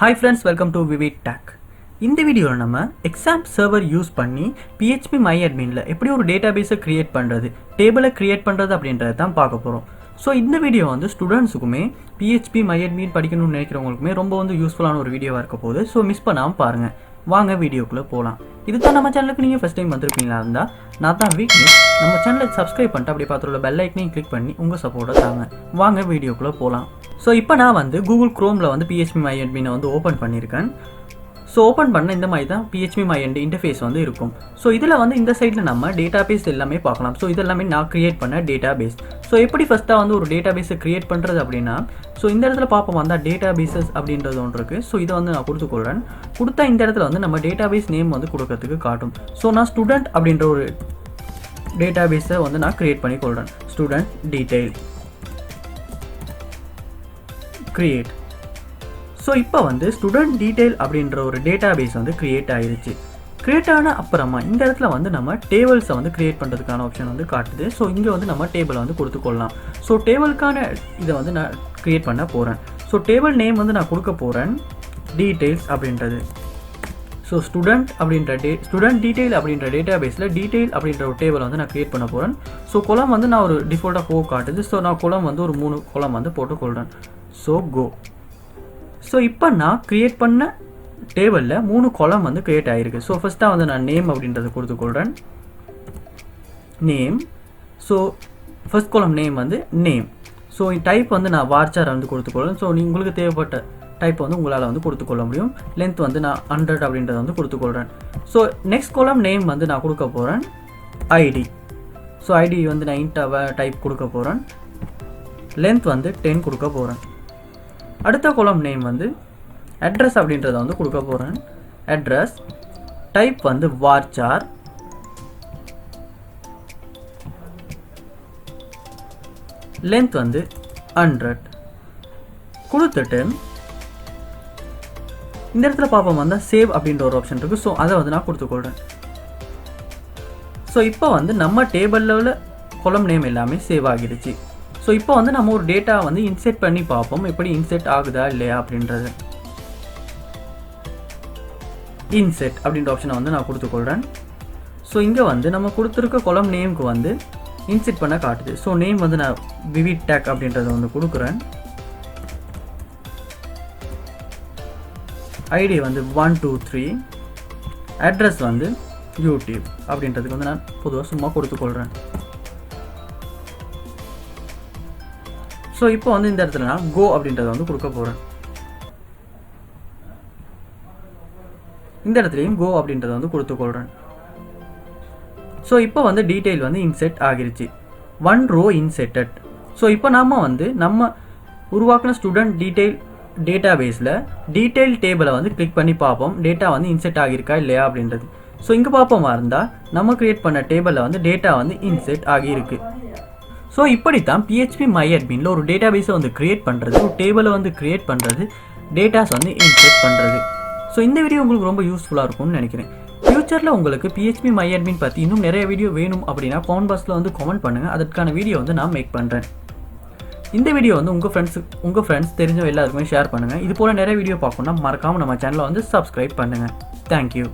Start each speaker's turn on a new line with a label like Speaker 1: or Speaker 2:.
Speaker 1: Hi friends, welcome to VividTech. இந்த வீடியோவில் நம்ம எக்ஸாம் சர்வர் யூஸ் பண்ணி PHP MyAdminல எப்படி ஒரு டேட்டாபேஸை கிரியேட் பண்ணுறது, டேபிளை கிரியேட் பண்ணுறது அப்படின்றத தான் பார்க்க போகிறோம். ஸோ இந்த வீடியோ வந்து ஸ்டூடெண்ட்ஸுக்குமே PHP MyAdmin படிக்கணும்னு நினைக்கிறவங்களுக்குமே ரொம்ப யூஸ்ஃபுல்லான ஒரு வீடியோவாக இருக்க போகுது. ஸோ மிஸ் பண்ணாமல் பாருங்கள். வாங்க வீடியோக்குள்ளே போகலாம். இது தான் நம்ம சேனலுக்கு நீங்கள் ஃபஸ்ட் டைம் வந்திருப்பீங்களா இருந்தால் நான் தான் வீக்னஸ் நம்ம சேனலை சப்ஸ்கிரைப் பண்ணிட்டு அப்படி பார்த்துள்ள பெல் ஐக்கனையும் கிளிக் பண்ணி உங்கள் சப்போர்ட்டை தாங்க. வாங்க வீடியோக்குள்ளே போகலாம். ஸோ இப்போ நான் வந்து கூகுள் க்ரோமில் வந்து PHP MyAdmin வந்து ஓப்பன் பண்ணியிருக்கேன். ஸோ ஓப்பன் பண்ண இந்த மாதிரி தான் PHP MyAdmin இன்டர்ஃபேஸ் வந்து இருக்கும். ஸோ இதில் வந்து இந்த சைடில் நம்ம டேட்டாபேஸ் எல்லாமே பார்க்கலாம். ஸோ இதெல்லாமே நான் கிரியேட் பண்ண டேட்டாபேஸ். ஸோ எப்படி ஃபஸ்ட்டாக வந்து ஒரு டேட்டாபேஸை கிரியேட் பண்ணுறது அப்படின்னா, ஸோ இந்த இடத்துல பார்ப்போம் வந்தால் டேட்டாபேஸஸ் அப்படின்றது ஒன்று இருக்குது. ஸோ இதை வந்து நான் கொடுத்துக்கொள்கிறேன். கொடுத்தா இந்த இடத்துல வந்து நம்ம டேட்டாபேஸ் நேம் வந்து கொடுக்கறதுக்கு காட்டும். ஸோ நான் ஸ்டூடெண்ட் அப்படின்ற ஒரு டேட்டாபேஸை வந்து நான் கிரியேட் பண்ணி கொள்கிறேன். Student detail create. ஸோ இப்போ வந்து ஸ்டூடெண்ட் டீட்டெயில் அப்படின்ற ஒரு டேட்டாபேஸ் வந்து கிரியேட் ஆகிருச்சு. கிரியேட் ஆன அப்புறமா இந்த இடத்துல வந்து நம்ம டேபிள்ஸை வந்து கிரியேட் பண்ணுறதுக்கான ஆப்ஷன் வந்து காட்டுது. ஸோ இங்கே வந்து நம்ம டேபிளை வந்து கொடுத்துக்கொள்ளலாம். ஸோ டேபிளுக்கான இதை வந்து நான் கிரியேட் பண்ண போகிறேன். ஸோ டேபிள் நேம் வந்து நான் கொடுக்க போகிறேன் டீட்டெயில்ஸ் அப்படின்றது. ஸோ ஸ்டூடெண்ட் டீட்டெயில் அப்படின்ற டேட்டாபேஸில் டீட்டெயில் அப்படின்ற ஒரு டேபிள் வந்து நான் கிரியேட் பண்ண போகிறேன். ஸோ கொலம் வந்து நான் ஒரு டிஃபால்ட்டாக காட்டுது. ஸோ நான் கொலம் வந்து ஒரு 3 கொலம் வந்து போட்டுக்கொள்கிறேன். So go. ஸோ இப்போ நான் க்ரியேட் பண்ண டேபிளில் 3 கொலம் வந்து க்ரியேட் ஆகிருக்கு. ஸோ ஃபஸ்ட்டாக வந்து நான் நேம் அப்படின்றத கொடுத்துக்கொள்கிறேன். நேம். ஸோ ஃபஸ்ட் கொலம் நேம் வந்து நேம். ஸோ டைப் வந்து நான் வார்ச்சார் வந்து கொடுத்துக்கொள்கிறேன். ஸோ உங்களுக்கு தேவைப்பட்ட டைப் வந்து உங்களால் வந்து கொடுத்துக்கொள்ள முடியும். லென்த் வந்து நான் 100 அப்படின்றத வந்து கொடுத்துக்கொள்கிறேன். ஸோ நெக்ஸ்ட் கொலம் நேம் வந்து நான் கொடுக்க போகிறேன் ஐடி. ஸோ ஐடி வந்து நான் இன்ட்டாக டைப் கொடுக்க போகிறேன். லென்த் வந்து 10 கொடுக்க போகிறேன். அடுத்த கொலம் நேம் வந்து அட்ரஸ் அப்படின்றத வந்து கொடுக்க போகிறேன். அட்ரஸ். டைப் வந்து வார்ச்சார். லென்த் வந்து 100 கொடுத்துட்டு இந்த இடத்துல பார்ப்போம் வந்தால் சேவ் அப்படின்ற ஒரு ஆப்ஷன் இருக்குது. ஸோ அதை வந்து நான் கொடுத்துக்கொள்கிறேன். ஸோ இப்போ வந்து நம்ம டேபிளில் உள்ள கொலம் நேம் எல்லாமே சேவ் ஆகிடுச்சு. ஸோ இப்போ வந்து நம்ம ஒரு டேட்டா வந்து இன்செர்ட் பண்ணி பார்ப்போம் எப்படி இன்செர்ட் ஆகுதா இல்லையா அப்படின்றது. இன்செர்ட் அப்படின்ற ஆப்ஷனை வந்து நான் கொடுத்துக்கொள்கிறேன். ஸோ இங்கே வந்து நம்ம கொடுத்துருக்க கொலம் நேமுக்கு வந்து இன்செர்ட் பண்ண காட்டுது. ஸோ நேம் வந்து நான் VividTech அப்படின்றத வந்து கொடுக்குறேன். ஐடி வந்து 123. அட்ரஸ் வந்து யூடியூப் அப்படின்றதுக்கு வந்து நான் பொதுவாக சும்மா கொடுத்துக்கொள்கிறேன். ஸோ இப்போ வந்து இந்த இடத்துல நான் கோ அப்படின்றத வந்து கொடுக்க போகிறேன். இந்த இடத்துலையும் கோ அப்படின்றத வந்து கொடுத்துக்கொள்கிறேன். ஸோ இப்போ வந்து டீட்டெயில் வந்து இன்செர்ட் ஆகிருச்சு. 1 row இன்செர்டட். ஸோ இப்போ நம்ம உருவாக்கின ஸ்டூடெண்ட் டீட்டெயில் டேட்டாபேஸில் டீட்டெயில் டேபிளை வந்து கிளிக் பண்ணி பார்ப்போம் டேட்டா வந்து இன்செர்ட் ஆகியிருக்கா இல்லையா அப்படின்றது. ஸோ இங்கே பார்ப்போமா இருந்தால் நம்ம கிரியேட் பண்ண டேபிளில் வந்து டேட்டா வந்து இன்செர்ட் ஆகியிருக்கு. ஸோ இப்படித்தான் PHP MyAdminல ஒரு டேட்டாபேஸை வந்து கிரியேட் பண்ணுறது, ஒரு டேபிளை வந்து கிரியேட் பண்ணுறது, டேட்டாஸ் வந்து இன்செர்ட் பண்ணுறது. ஸோ இந்த வீடியோ உங்களுக்கு ரொம்ப யூஸ்ஃபுல்லாக இருக்கும்னு நினைக்கிறேன். ஃபியூச்சரில் உங்களுக்கு PHP MyAdmin பற்றி இன்னும் நிறைய வீடியோ வேணும் அப்படின்னா கமெண்ட் பாக்ஸில் வந்து கமெண்ட் பண்ணுங்கள். அதற்கான வீடியோ வந்து நான் மேக் பண்ணுறேன். இந்த வீடியோ வந்து உங்கள் ஃப்ரெண்ட்ஸ் தெரிஞ்ச எல்லாருக்குமே ஷேர் பண்ணுங்கள். இது போல் நிறைய வீடியோ பார்க்கணும்னா மறக்காமல் நம்ம சேனலை வந்து சப்ஸ்கிரைப் பண்ணுங்கள். தேங்க்யூ.